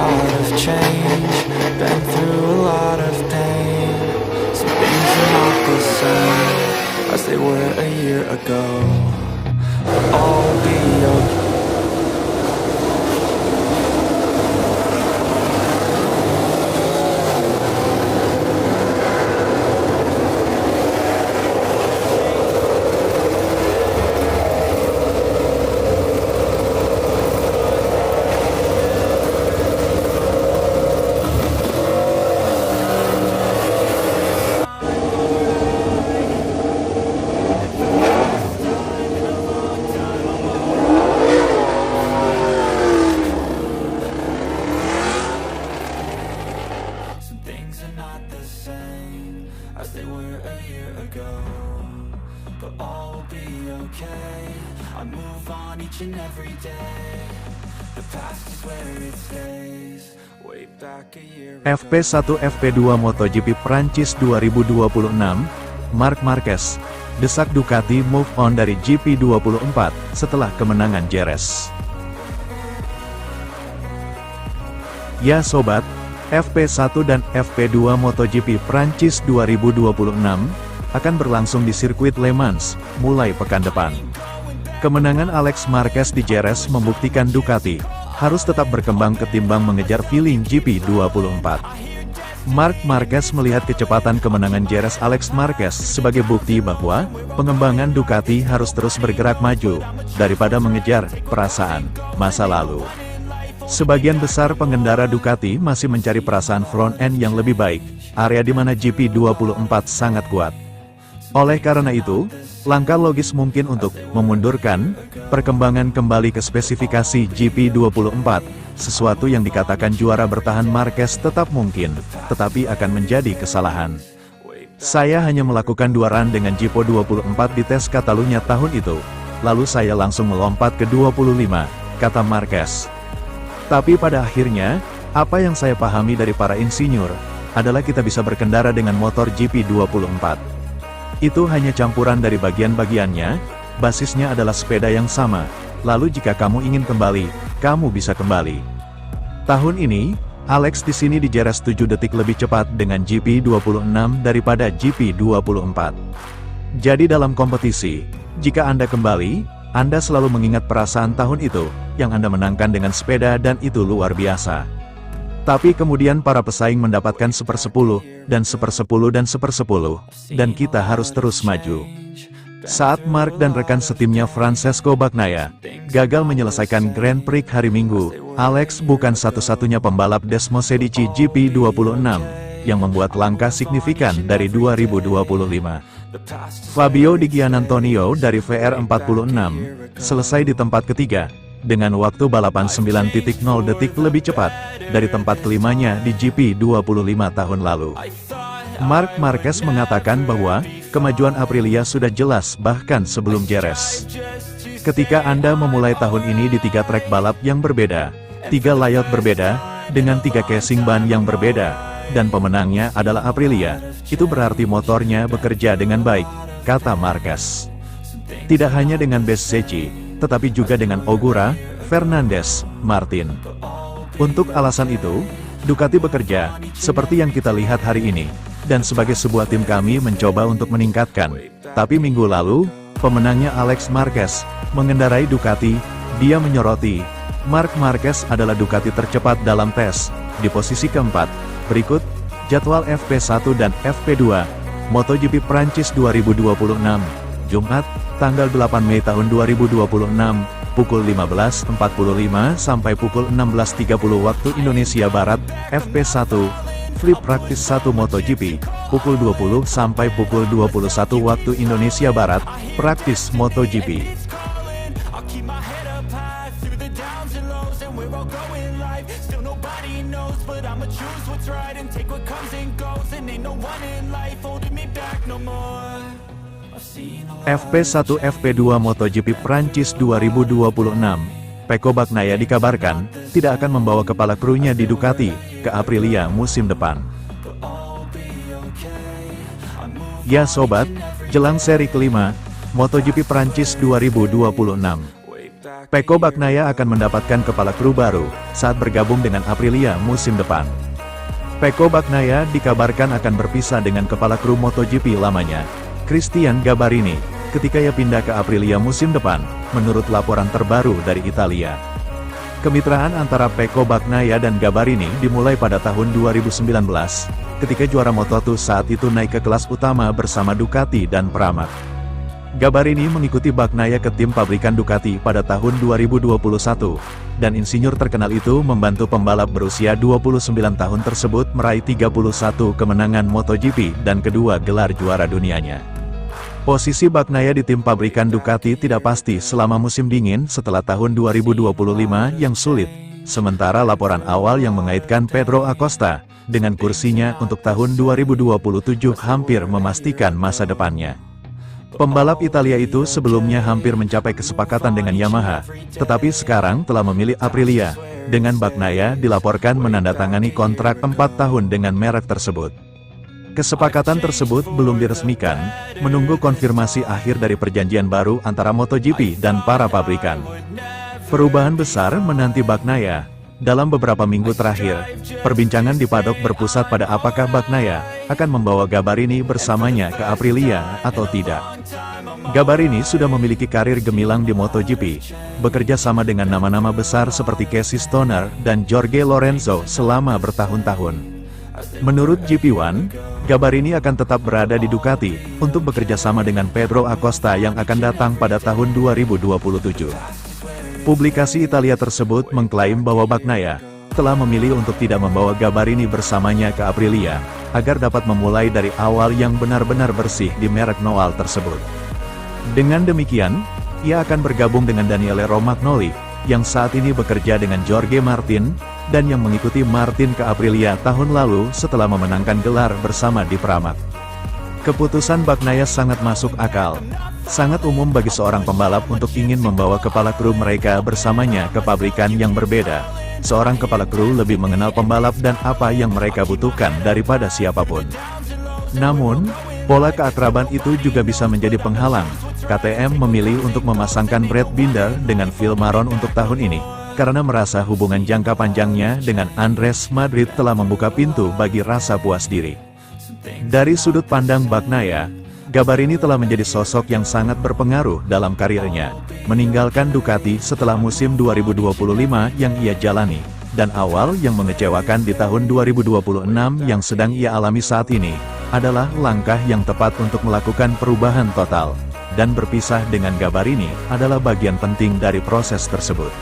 part of change, been through a lot of pain. Some things are not the same as they were a year ago, but all will be okay. As they were a year ago, but all will be okay. I move on each and every day. The past is where it stays. Way back a year ago. FP1 FP2 MotoGP Prancis 2026, Marc Marquez desak Ducati move on dari GP24 setelah kemenangan Jerez. Ya sobat, FP1 dan FP2 MotoGP Prancis 2026 akan berlangsung di sirkuit Le Mans mulai pekan depan. Kemenangan Alex Marquez di Jerez membuktikan Ducati harus tetap berkembang ketimbang mengejar feeling GP24. Marc Marquez melihat kecepatan kemenangan Jerez Alex Marquez sebagai bukti bahwa pengembangan Ducati harus terus bergerak maju daripada mengejar perasaan masa lalu. Sebagian besar pengendara Ducati masih mencari perasaan front end yang lebih baik, area di mana GP24 sangat kuat. Oleh karena itu, langkah logis mungkin untuk memundurkan perkembangan kembali ke spesifikasi GP24, sesuatu yang dikatakan juara bertahan Marquez tetap mungkin, tetapi akan menjadi kesalahan. Saya hanya melakukan 2 run dengan GP24 di tes Catalunya tahun itu, lalu saya langsung melompat ke 25, kata Marquez. Tapi pada akhirnya, apa yang saya pahami dari para insinyur, adalah kita bisa berkendara dengan motor GP24. Itu hanya campuran dari bagian-bagiannya, basisnya adalah sepeda yang sama, lalu jika kamu ingin kembali, kamu bisa kembali. Tahun ini, Alex di sini di Jerez 7 detik lebih cepat dengan GP26 daripada GP24. Jadi dalam kompetisi, jika Anda kembali, Anda selalu mengingat perasaan tahun itu, yang Anda menangkan dengan sepeda dan itu luar biasa. Tapi kemudian para pesaing mendapatkan 1/10, dan 1/10 dan 1/10, dan kita harus terus maju. Saat Marc dan rekan setimnya Francesco Bagnaia gagal menyelesaikan Grand Prix hari Minggu, Alex bukan satu-satunya pembalap Desmosedici GP26, yang membuat langkah signifikan dari 2025. Fabio Di Giannantonio dari VR46 selesai di tempat ketiga dengan waktu balapan 9.0 detik lebih cepat dari tempat kelimanya di GP25 tahun lalu. Marc Marquez mengatakan bahwa kemajuan Aprilia sudah jelas bahkan sebelum Jerez. Ketika Anda memulai tahun ini di 3 trek balap yang berbeda, 3 layout berbeda, dengan 3 casing ban yang berbeda, dan pemenangnya adalah Aprilia, itu berarti motornya bekerja dengan baik, kata Marquez. Tidak hanya dengan Bezzecchi, tetapi juga dengan Ogura, Fernandez, Martin. Untuk alasan itu, Ducati bekerja, seperti yang kita lihat hari ini, dan sebagai sebuah tim kami mencoba untuk meningkatkan. Tapi minggu lalu, pemenangnya Alex Marquez, mengendarai Ducati, dia menyoroti, Marc Marquez adalah Ducati tercepat dalam tes, di posisi keempat. Berikut, jadwal FP1 dan FP2, MotoGP Prancis 2026, Jumat, tanggal 8 Mei tahun 2026, pukul 15.45 sampai pukul 16.30 waktu Indonesia Barat, FP1, Free Practice 1 MotoGP, pukul 20 sampai pukul 21 waktu Indonesia Barat, Praktis MotoGP. FP1 FP2 MotoGP Prancis 2026, Pecco Bagnaia dikabarkan tidak akan membawa kepala krunya di Ducati ke Aprilia musim depan. Ya sobat, jelang seri kelima MotoGP Prancis 2026. Pecco Bagnaia akan mendapatkan kepala kru baru saat bergabung dengan Aprilia musim depan. Pecco Bagnaia dikabarkan akan berpisah dengan kepala kru MotoGP lamanya, Christian Gabarini, ketika ia pindah ke Aprilia musim depan, menurut laporan terbaru dari Italia. Kemitraan antara Pecco Bagnaia dan Gabarini dimulai pada tahun 2019, ketika juara Moto2 saat itu naik ke kelas utama bersama Ducati dan Pramac. Gabarini mengikuti Bagnaia ke tim pabrikan Ducati pada tahun 2021, dan insinyur terkenal itu membantu pembalap berusia 29 tahun tersebut meraih 31 kemenangan MotoGP dan kedua gelar juara dunianya. Posisi Bagnaia di tim pabrikan Ducati tidak pasti selama musim dingin setelah tahun 2025 yang sulit, sementara laporan awal yang mengaitkan Pedro Acosta dengan kursinya untuk tahun 2027 hampir memastikan masa depannya. Pembalap Italia itu sebelumnya hampir mencapai kesepakatan dengan Yamaha, tetapi sekarang telah memilih Aprilia, dengan Bagnaia dilaporkan menandatangani kontrak 4 tahun dengan merek tersebut. Kesepakatan tersebut belum diresmikan, menunggu konfirmasi akhir dari perjanjian baru antara MotoGP dan para pabrikan. Perubahan besar menanti Bagnaia. Dalam beberapa minggu terakhir, perbincangan di paddock berpusat pada apakah Bagnaia akan membawa Gabarini bersamanya ke Aprilia atau tidak. Gabarini sudah memiliki karir gemilang di MotoGP, bekerja sama dengan nama-nama besar seperti Casey Stoner dan Jorge Lorenzo selama bertahun-tahun. Menurut GP1, Gabarini akan tetap berada di Ducati untuk bekerja sama dengan Pedro Acosta yang akan datang pada tahun 2027. Publikasi Italia tersebut mengklaim bahwa Bagnaia telah memilih untuk tidak membawa Gabarini bersamanya ke Aprilia, agar dapat memulai dari awal yang benar-benar bersih di merek Noal tersebut. Dengan demikian, ia akan bergabung dengan Daniele Romagnoli, yang saat ini bekerja dengan Jorge Martin, dan yang mengikuti Martin ke Aprilia tahun lalu setelah memenangkan gelar bersama di Pramac. Keputusan Bagnaia sangat masuk akal. Sangat umum bagi seorang pembalap untuk ingin membawa kepala kru mereka bersamanya ke pabrikan yang berbeda. Seorang kepala kru lebih mengenal pembalap dan apa yang mereka butuhkan daripada siapapun. Namun, pola keakraban itu juga bisa menjadi penghalang. KTM memilih untuk memasangkan Brad Binder dengan Phil Maron untuk tahun ini, karena merasa hubungan jangka panjangnya dengan Andres Madrid telah membuka pintu bagi rasa puas diri. Dari sudut pandang Bagnaia, Gabarini telah menjadi sosok yang sangat berpengaruh dalam karirnya, meninggalkan Ducati setelah musim 2025 yang ia jalani, dan awal yang mengecewakan di tahun 2026 yang sedang ia alami saat ini, adalah langkah yang tepat untuk melakukan perubahan total, dan berpisah dengan Gabarini adalah bagian penting dari proses tersebut.